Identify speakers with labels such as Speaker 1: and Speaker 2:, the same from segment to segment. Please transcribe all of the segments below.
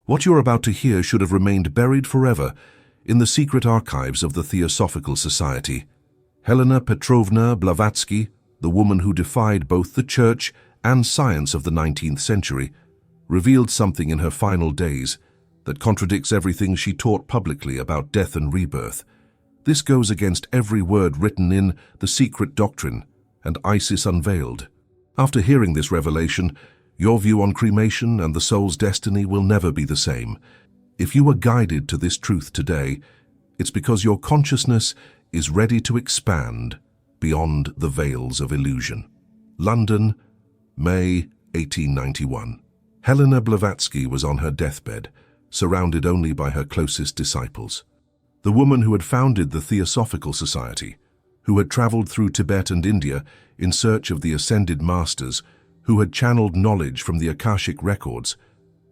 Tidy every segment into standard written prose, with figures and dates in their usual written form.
Speaker 1: What you're about to hear should have remained buried forever in the secret archives of the Theosophical Society. Helena Petrovna Blavatsky, the woman who defied both the church and science of the 19th century, revealed something in her final days that contradicts everything she taught publicly about death and rebirth. This goes against every word written in The Secret Doctrine and Isis Unveiled. After hearing this revelation, your view on cremation and the soul's destiny will never be the same. If you are guided to this truth today, it's because your consciousness is ready to expand beyond the veils of illusion. London, May 1891. Helena Blavatsky was on her deathbed, surrounded only by her closest disciples. The woman who had founded the Theosophical Society, who had traveled through Tibet and India in search of the ascended masters, who had channeled knowledge from the Akashic records,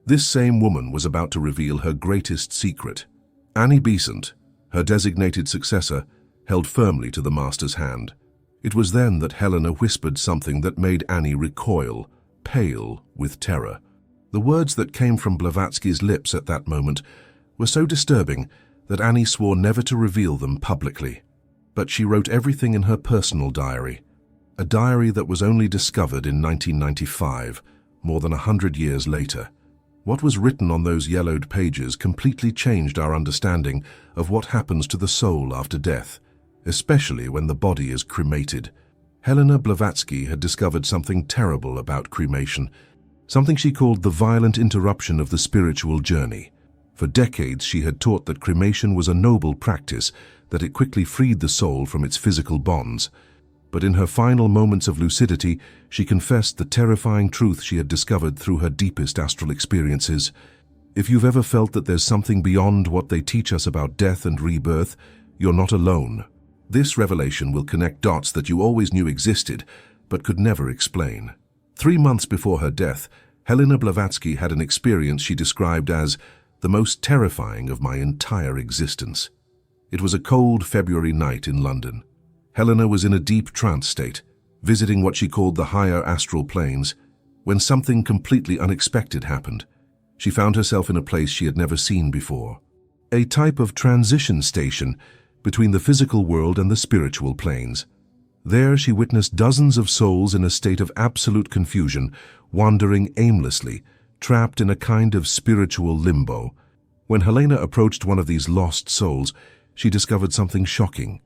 Speaker 1: this same woman was about to reveal her greatest secret. Annie Besant, her designated successor, held firmly to the master's hand. It was then that Helena whispered something that made Annie recoil, pale with terror. The words that came from Blavatsky's lips at that moment were so disturbing that Annie swore never to reveal them publicly. But she wrote everything in her personal diary, a diary that was only discovered in 1995, more than 100 years later. What was written on those yellowed pages completely changed our understanding of what happens to the soul after death, especially when the body is cremated. Helena Blavatsky had discovered something terrible about cremation, something she called the violent interruption of the spiritual journey. For decades she had taught that cremation was a noble practice, that it quickly freed the soul from its physical bonds. But in her final moments of lucidity, she confessed the terrifying truth she had discovered through her deepest astral experiences. If you've ever felt that there's something beyond what they teach us about death and rebirth, you're not alone. This revelation will connect dots that you always knew existed, but could never explain. 3 months before her death, Helena Blavatsky had an experience she described as the most terrifying of my entire existence. It was a cold February night in London. Helena was in a deep trance state, visiting what she called the higher astral planes, when something completely unexpected happened. She found herself in a place she had never seen before. A type of transition station between the physical world and the spiritual planes. There she witnessed dozens of souls in a state of absolute confusion, wandering aimlessly, trapped in a kind of spiritual limbo. When Helena approached one of these lost souls, she discovered something shocking.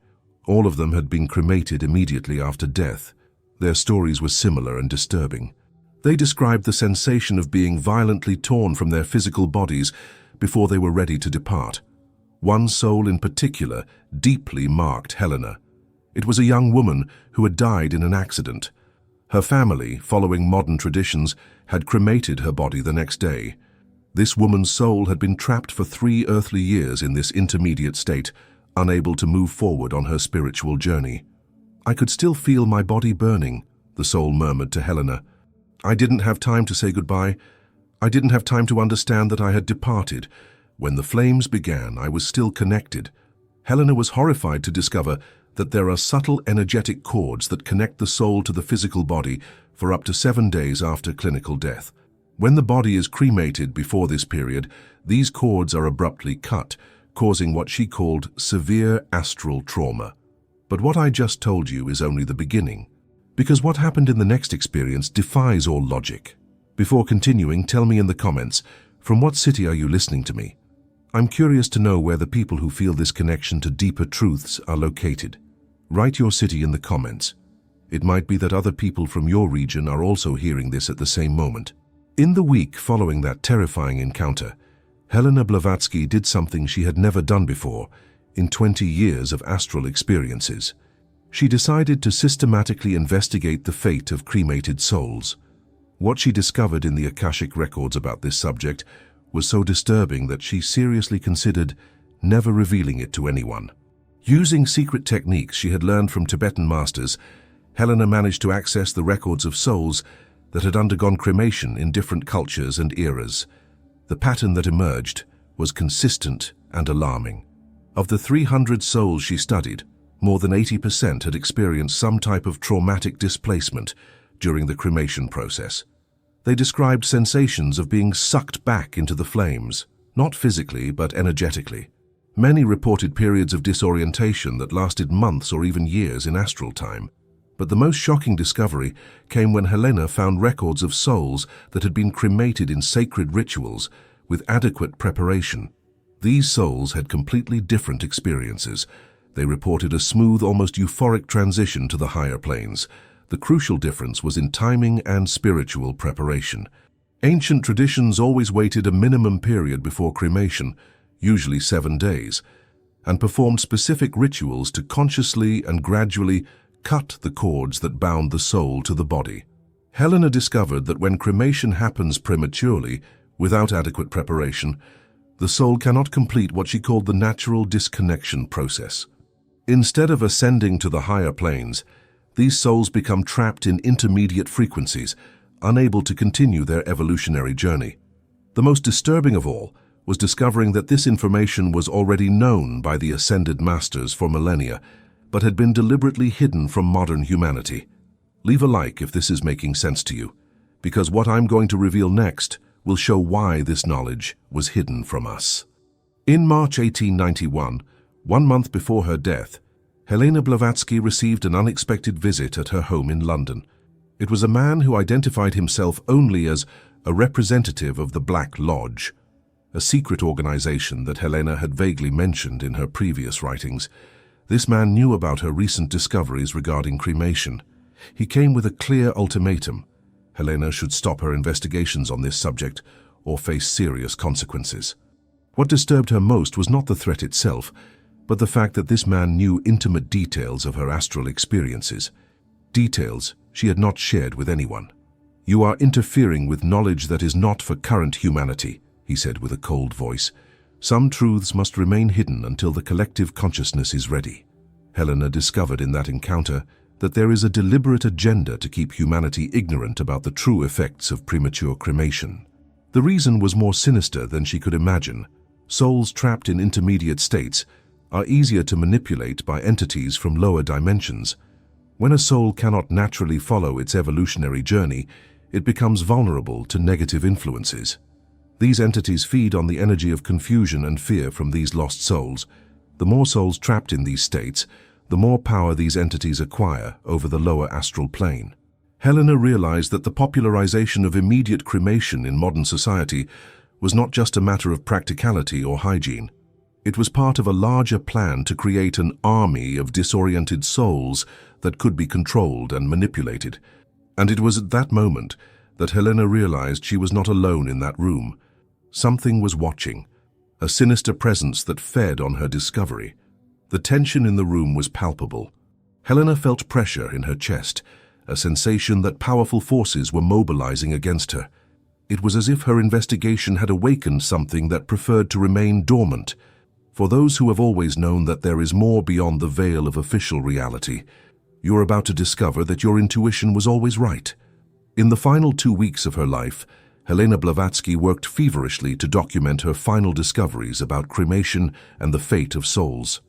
Speaker 1: All of them had been cremated immediately after death. Their stories were similar and disturbing. They described the sensation of being violently torn from their physical bodies before they were ready to depart. One soul in particular deeply marked Helena. It was a young woman who had died in an accident. Her family, following modern traditions, had cremated her body the next day. This woman's soul had been trapped for 3 earthly years in this intermediate state, unable to move forward on her spiritual journey. "I could still feel my body burning," the soul murmured to Helena. "I didn't have time to say goodbye. I didn't have time to understand that I had departed. When the flames began, I was still connected." Helena was horrified to discover that there are subtle energetic cords that connect the soul to the physical body for up to 7 days after clinical death. When the body is cremated before this period, these cords are abruptly cut, causing what she called severe astral trauma. But what I just told you is only the beginning, because what happened in the next experience defies all logic. Before continuing, tell me in the comments, from what city are you listening to me? I'm curious to know where the people who feel this connection to deeper truths are located. Write your city in the comments. It might be that other people from your region are also hearing this at the same moment. In the week following that terrifying encounter, Helena Blavatsky did something she had never done before in 20 years of astral experiences. She decided to systematically investigate the fate of cremated souls. What she discovered in the Akashic records about this subject was so disturbing that she seriously considered never revealing it to anyone. Using secret techniques she had learned from Tibetan masters, Helena managed to access the records of souls that had undergone cremation in different cultures and eras. The pattern that emerged was consistent and alarming. Of the 300 souls she studied, more than 80% had experienced some type of traumatic displacement during the cremation process. They described sensations of being sucked back into the flames, not physically but energetically. Many reported periods of disorientation that lasted months or even years in astral time. But the most shocking discovery came when Helena found records of souls that had been cremated in sacred rituals with adequate preparation. These souls had completely different experiences. They reported a smooth, almost euphoric transition to the higher planes. The crucial difference was in timing and spiritual preparation. Ancient traditions always waited a minimum period before cremation, usually 7 days, and performed specific rituals to consciously and gradually cut the cords that bound the soul to the body. Helena discovered that when cremation happens prematurely, without adequate preparation, the soul cannot complete what she called the natural disconnection process. Instead of ascending to the higher planes, these souls become trapped in intermediate frequencies, unable to continue their evolutionary journey. The most disturbing of all was discovering that this information was already known by the ascended masters for millennia, but had been deliberately hidden from modern humanity. Leave a like if this is making sense to you, because what I'm going to reveal next will show why this knowledge was hidden from us. In March 1891, 1 month before her death, Helena Blavatsky received an unexpected visit at her home in London. It was a man who identified himself only as a representative of the Black Lodge, a secret organization that Helena had vaguely mentioned in her previous writings. This man knew about her recent discoveries regarding cremation. He came with a clear ultimatum. Helena should stop her investigations on this subject or face serious consequences. What disturbed her most was not the threat itself, but the fact that this man knew intimate details of her astral experiences, details she had not shared with anyone. "You are interfering with knowledge that is not for current humanity," he said with a cold voice. "Some truths must remain hidden until the collective consciousness is ready." Helena discovered in that encounter that there is a deliberate agenda to keep humanity ignorant about the true effects of premature cremation. The reason was more sinister than she could imagine. Souls trapped in intermediate states are easier to manipulate by entities from lower dimensions. When a soul cannot naturally follow its evolutionary journey, it becomes vulnerable to negative influences. These entities feed on the energy of confusion and fear from these lost souls. The more souls trapped in these states, the more power these entities acquire over the lower astral plane. Helena realized that the popularization of immediate cremation in modern society was not just a matter of practicality or hygiene. It was part of a larger plan to create an army of disoriented souls that could be controlled and manipulated. And it was at that moment that Helena realized she was not alone in that room. Something was watching, a sinister presence that fed on her discovery. The tension in the room was palpable. Helena felt pressure in her chest, a sensation that powerful forces were mobilizing against her. It was as if her investigation had awakened something that preferred to remain dormant. For those who have always known that there is more beyond the veil of official reality, you're about to discover that your intuition was always right. In the final 2 weeks of her life, Helena Blavatsky worked feverishly to document her final discoveries about cremation and the fate of souls.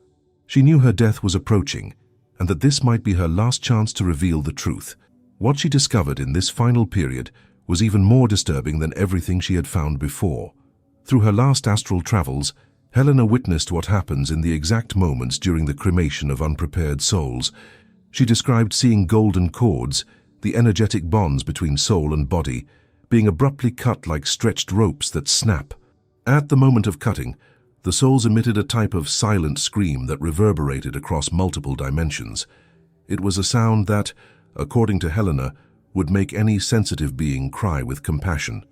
Speaker 1: She knew her death was approaching, and that this might be her last chance to reveal the truth. What she discovered in this final period was even more disturbing than everything she had found before. Through her last astral travels, Helena witnessed what happens in the exact moments during the cremation of unprepared souls. She described seeing golden cords, the energetic bonds between soul and body, being abruptly cut like stretched ropes that snap. At the moment of cutting, the souls emitted a type of silent scream that reverberated across multiple dimensions. It was a sound that, according to Helena, would make any sensitive being cry with compassion.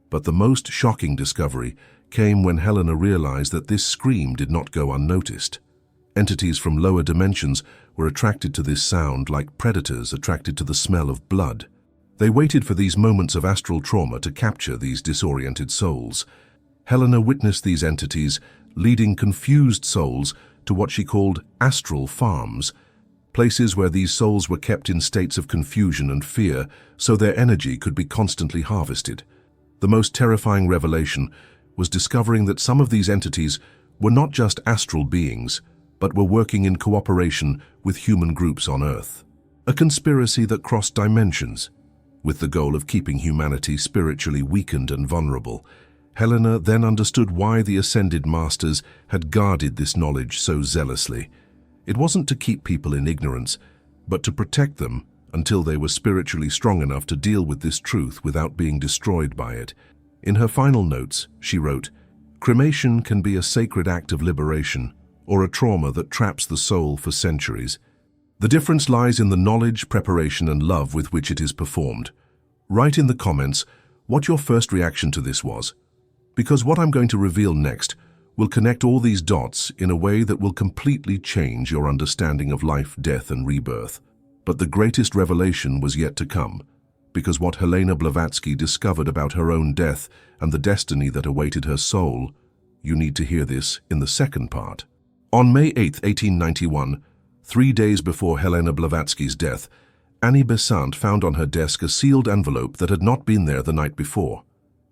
Speaker 1: But the most shocking discovery came when Helena realized that this scream did not go unnoticed. Entities from lower dimensions were attracted to this sound like predators attracted to the smell of blood. They waited for these moments of astral trauma to capture these disoriented souls. Helena witnessed these entities leading confused souls to what she called astral farms, places where these souls were kept in states of confusion and fear so their energy could be constantly harvested. The most terrifying revelation was discovering that some of these entities were not just astral beings, but were working in cooperation with human groups on Earth. A conspiracy that crossed dimensions. with the goal of keeping humanity spiritually weakened and vulnerable. Helena then understood why the ascended masters had guarded this knowledge so zealously. It wasn't to keep people in ignorance, but to protect them until they were spiritually strong enough to deal with this truth without being destroyed by it. In her final notes, she wrote, "Cremation can be a sacred act of liberation or a trauma that traps the soul for centuries. The difference lies in the knowledge, preparation, and love with which it is performed." Write in the comments what your first reaction to this was, because what I'm going to reveal next will connect all these dots in a way that will completely change your understanding of life, death, and rebirth. But the greatest revelation was yet to come, because what Helena Blavatsky discovered about her own death and the destiny that awaited her soul, you need to hear this in the second part. On May 8, 1891, 3 days before Helena Blavatsky's death, Annie Besant found on her desk a sealed envelope that had not been there the night before.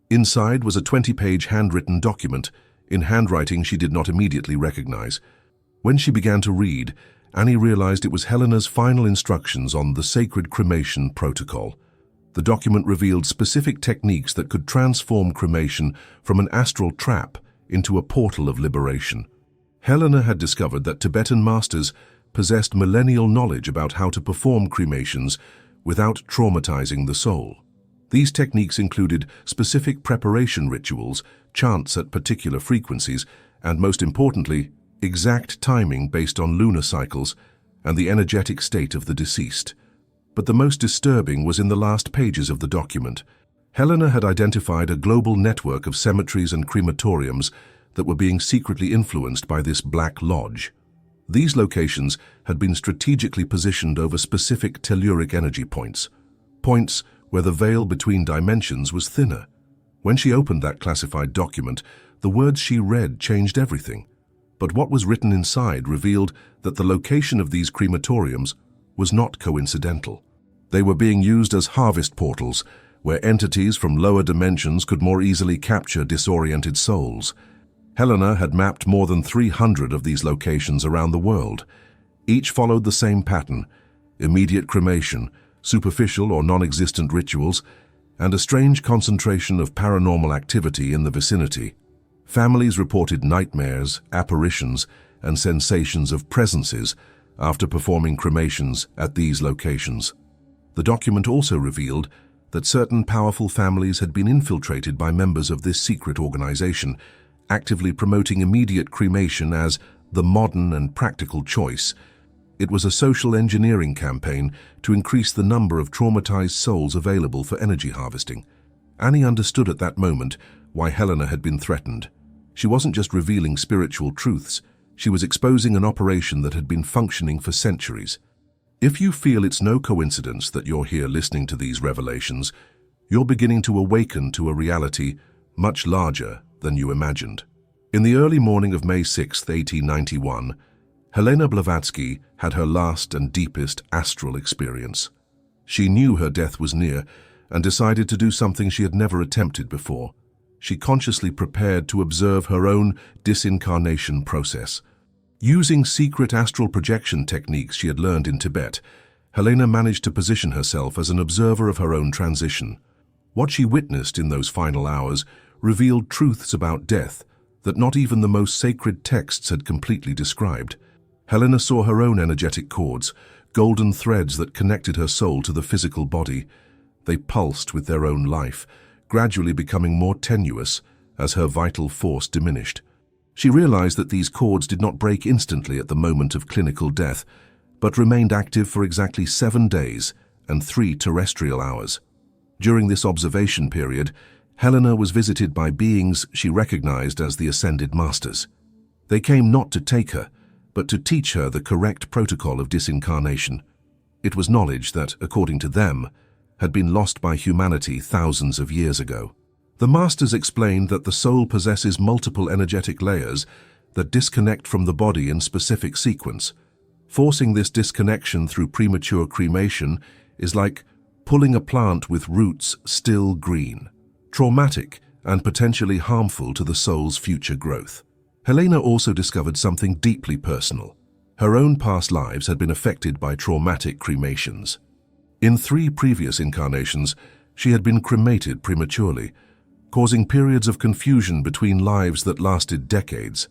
Speaker 1: Inside was a 20-page handwritten document, in handwriting she did not immediately recognize. When she began to read, Annie realized it was Helena's final instructions on the sacred cremation protocol. The document revealed specific techniques that could transform cremation from an astral trap into a portal of liberation. Helena had discovered that Tibetan masters possessed millennial knowledge about how to perform cremations without traumatizing the soul. These techniques included specific preparation rituals, chants at particular frequencies, and most importantly, exact timing based on lunar cycles and the energetic state of the deceased. But the most disturbing was in the last pages of the document. Helena had identified a global network of cemeteries and crematoriums that were being secretly influenced by this Black Lodge. These locations had been strategically positioned over specific telluric energy points where the veil between dimensions was thinner. When she opened that classified document, the words she read changed everything. But what was written inside revealed that the location of these crematoriums was not coincidental. They were being used as harvest portals, where entities from lower dimensions could more easily capture disoriented souls. Helena had mapped more than 300 of these locations around the world. Each followed the same pattern: immediate cremation, superficial or non-existent rituals, and a strange concentration of paranormal activity in the vicinity. Families reported nightmares, apparitions, and sensations of presences after performing cremations at these locations. The document also revealed that certain powerful families had been infiltrated by members of this secret organization, actively promoting immediate cremation as the modern and practical choice. It was a social engineering campaign to increase the number of traumatized souls available for energy harvesting. Annie understood at that moment why Helena had been threatened. She wasn't just revealing spiritual truths, she was exposing an operation that had been functioning for centuries. If you feel it's no coincidence that you're here listening to these revelations, you're beginning to awaken to a reality much larger than you imagined. In the early morning of May 6, 1891, Helena Blavatsky had her last and deepest astral experience. She knew her death was near and decided to do something she had never attempted before. She consciously prepared to observe her own disincarnation process. Using secret astral projection techniques she had learned in Tibet, Helena managed to position herself as an observer of her own transition. What she witnessed in those final hours revealed truths about death that not even the most sacred texts had completely described. Helena saw her own energetic cords, golden threads that connected her soul to the physical body. They pulsed with their own life, gradually becoming more tenuous as her vital force diminished. She realized that these cords did not break instantly at the moment of clinical death, but remained active for exactly 7 days and 3 terrestrial hours. During this observation period, Helena was visited by beings she recognized as the Ascended Masters. They came not to take her, but to teach her the correct protocol of disincarnation. It was knowledge that, according to them, had been lost by humanity thousands of years ago. The Masters explained that the soul possesses multiple energetic layers that disconnect from the body in specific sequence. Forcing this disconnection through premature cremation is like pulling a plant with roots still green, traumatic and potentially harmful to the soul's future growth. Helena also discovered something deeply personal. Her own past lives had been affected by traumatic cremations. In 3 previous incarnations, she had been cremated prematurely, causing periods of confusion between lives that lasted decades.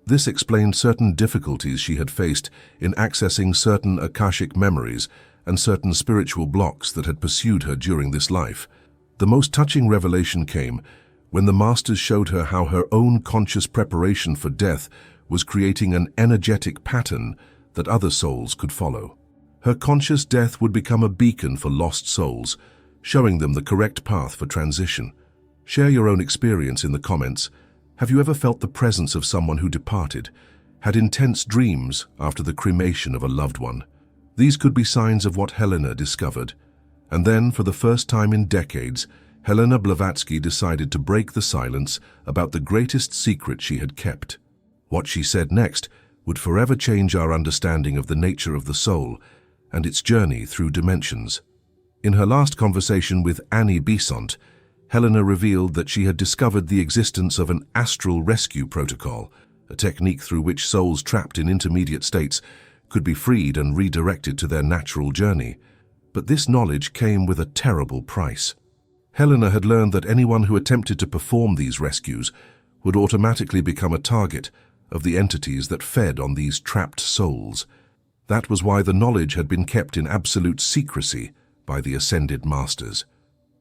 Speaker 1: This explained certain difficulties she had faced in accessing certain Akashic memories and certain spiritual blocks that had pursued her during this life. The most touching revelation came when the masters showed her how her own conscious preparation for death was creating an energetic pattern that other souls could follow. Her conscious death would become a beacon for lost souls, showing them the correct path for transition. Share your own experience in the comments. Have you ever felt the presence of someone who departed, had intense dreams after the cremation of a loved one? These could be signs of what Helena discovered. And then, for the first time in decades, Helena Blavatsky decided to break the silence about the greatest secret she had kept. What she said next would forever change our understanding of the nature of the soul and its journey through dimensions. In her last conversation with Annie Besant, Helena revealed that she had discovered the existence of an astral rescue protocol, a technique through which souls trapped in intermediate states could be freed and redirected to their natural journey. But this knowledge came with a terrible price. Helena had learned that anyone who attempted to perform these rescues would automatically become a target of the entities that fed on these trapped souls. That was why the knowledge had been kept in absolute secrecy by the ascended masters.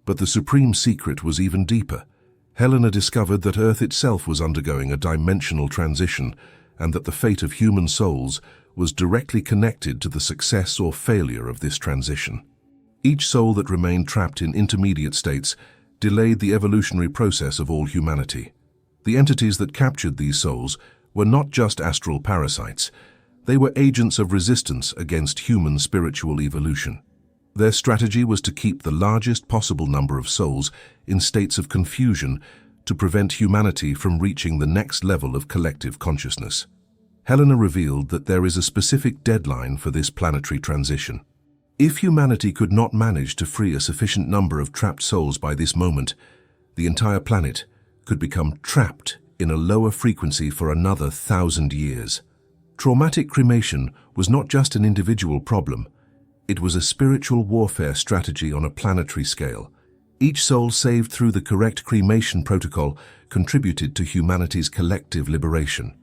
Speaker 1: But the supreme secret was even deeper. Helena discovered that Earth itself was undergoing a dimensional transition and that the fate of human souls was directly connected to the success or failure of this transition. Each soul that remained trapped in intermediate states delayed the evolutionary process of all humanity. The entities that captured these souls were not just astral parasites. They were agents of resistance against human spiritual evolution. Their strategy was to keep the largest possible number of souls in states of confusion to prevent humanity from reaching the next level of collective consciousness. Helena revealed that there is a specific deadline for this planetary transition. If humanity could not manage to free a sufficient number of trapped souls by this moment, the entire planet could become trapped in a lower frequency for another 1,000 years. Traumatic cremation was not just an individual problem. It was a spiritual warfare strategy on a planetary scale. Each soul saved through the correct cremation protocol contributed to humanity's collective liberation.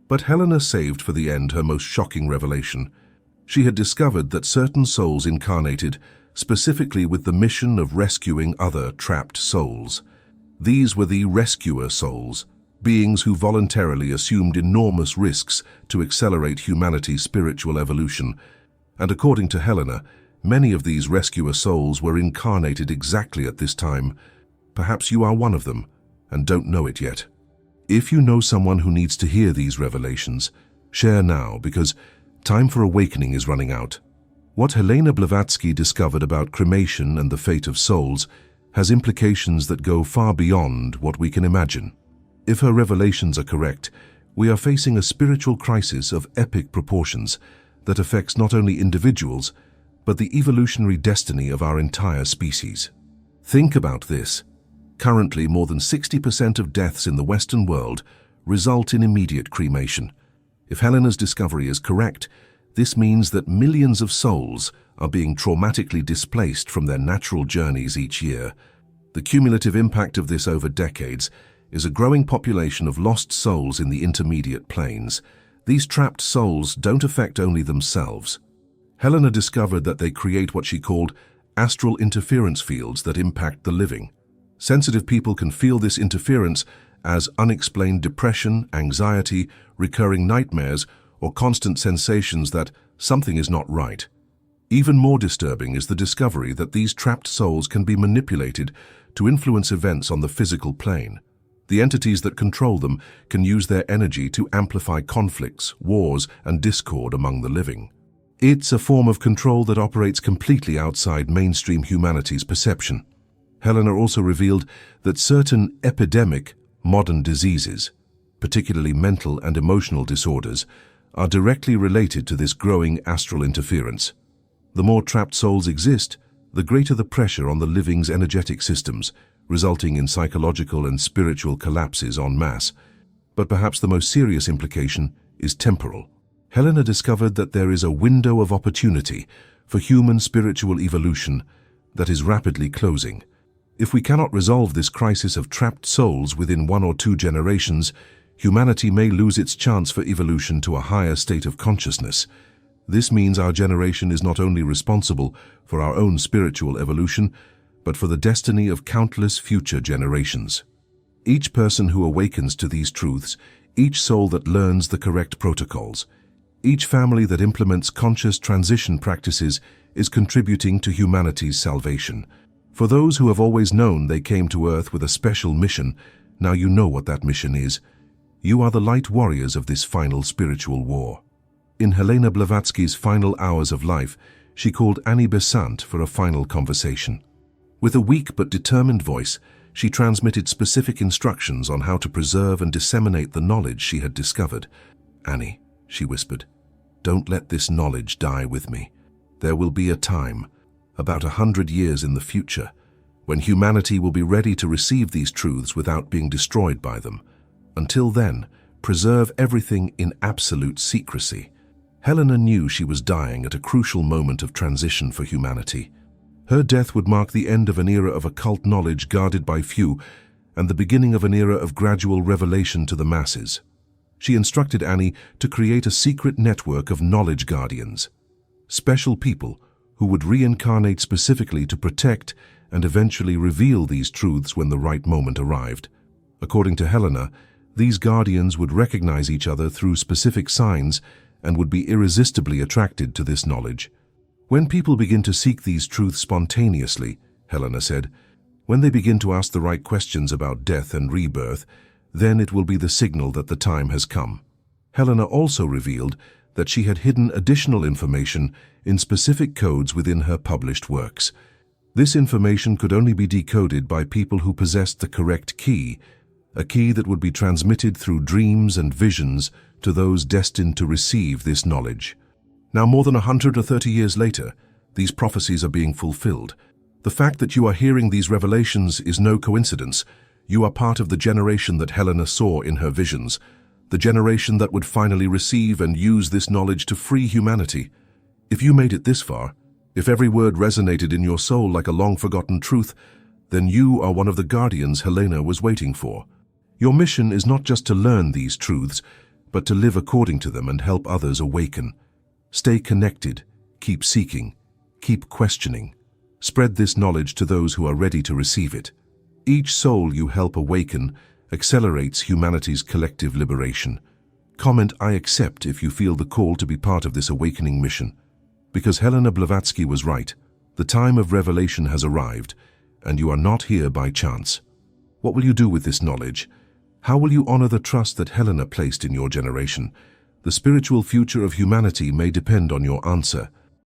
Speaker 1: But Helena saved for the end her most shocking revelation. She had discovered that certain souls incarnated specifically with the mission of rescuing other trapped souls. These were the rescuer souls, beings who voluntarily assumed enormous risks to accelerate humanity's spiritual evolution. And according to Helena, many of these rescuer souls were incarnated exactly at this time. Perhaps you are one of them and don't know it yet. If you know someone who needs to hear these revelations, share now, because time for awakening is running out. What Helena Blavatsky discovered about cremation and the fate of souls has implications that go far beyond what we can imagine. If her revelations are correct, we are facing a spiritual crisis of epic proportions that affects not only individuals, but the evolutionary destiny of our entire species. Think about this. Currently, more than 60% of deaths in the Western world result in immediate cremation. If Helena's discovery is correct, this means that millions of souls are being traumatically displaced from their natural journeys each year. The cumulative impact of this over decades is a growing population of lost souls in the intermediate planes. These trapped souls don't affect only themselves. Helena discovered that they create what she called astral interference fields that impact the living. Sensitive people can feel this interference as unexplained depression, anxiety, recurring nightmares, or constant sensations that something is not right. Even more disturbing is the discovery that these trapped souls can be manipulated to influence events on the physical plane. The entities that control them can use their energy to amplify conflicts, wars, and discord among the living. It's a form of control that operates completely outside mainstream humanity's perception. Helena also revealed that certain epidemic modern diseases, particularly mental and emotional disorders, are directly related to this growing astral interference. The more trapped souls exist, the greater the pressure on the living's energetic systems, resulting in psychological and spiritual collapses en masse. But perhaps the most serious implication is temporal. Helena discovered that there is a window of opportunity for human spiritual evolution that is rapidly closing. If we cannot resolve this crisis of trapped souls within 1 or 2 generations, humanity may lose its chance for evolution to a higher state of consciousness. This means our generation is not only responsible for our own spiritual evolution, but for the destiny of countless future generations. Each person who awakens to these truths, each soul that learns the correct protocols, each family that implements conscious transition practices is contributing to humanity's salvation. For those who have always known they came to Earth with a special mission, now you know what that mission is. You are the light warriors of this final spiritual war. In Helena Blavatsky's final hours of life, she called Annie Besant for a final conversation. With a weak but determined voice, she transmitted specific instructions on how to preserve and disseminate the knowledge she had discovered. "Annie," she whispered, "don't let this knowledge die with me. There will be a time, about 100 years in the future, when humanity will be ready to receive these truths without being destroyed by them. Until then, preserve everything in absolute secrecy." Helena knew she was dying at a crucial moment of transition for humanity. Her death would mark the end of an era of occult knowledge guarded by few and the beginning of an era of gradual revelation to the masses. She instructed Annie to create a secret network of knowledge guardians, special people who would reincarnate specifically to protect and eventually reveal these truths when the right moment arrived. According to Helena, these guardians would recognize each other through specific signs and would be irresistibly attracted to this knowledge. When people begin to seek these truths spontaneously, Helena said, when they begin to ask the right questions about death and rebirth, then it will be the signal that the time has come. Helena also revealed that she had hidden additional information in specific codes within her published works. This information could only be decoded by people who possessed the correct key, a key that would be transmitted through dreams and visions to those destined to receive this knowledge. Now, more than 130 years later, these prophecies are being fulfilled. The fact that you are hearing these revelations is no coincidence. You are part of the generation that Helena saw in her visions, the generation that would finally receive and use this knowledge to free humanity. If you made it this far, if every word resonated in your soul like a long-forgotten truth, then you are one of the guardians Helena was waiting for. Your mission is not just to learn these truths, but to live according to them and help others awaken. Stay connected, keep seeking, keep questioning. Spread this knowledge to those who are ready to receive it. Each soul you help awaken accelerates humanity's collective liberation. Comment "I accept" if you feel the call to be part of this awakening mission. Because Helena Blavatsky was right, the time of revelation has arrived, and you are not here by chance. What will you do with this knowledge? How will you honor the trust that Helena placed in your generation? The spiritual future of humanity may depend on your answer.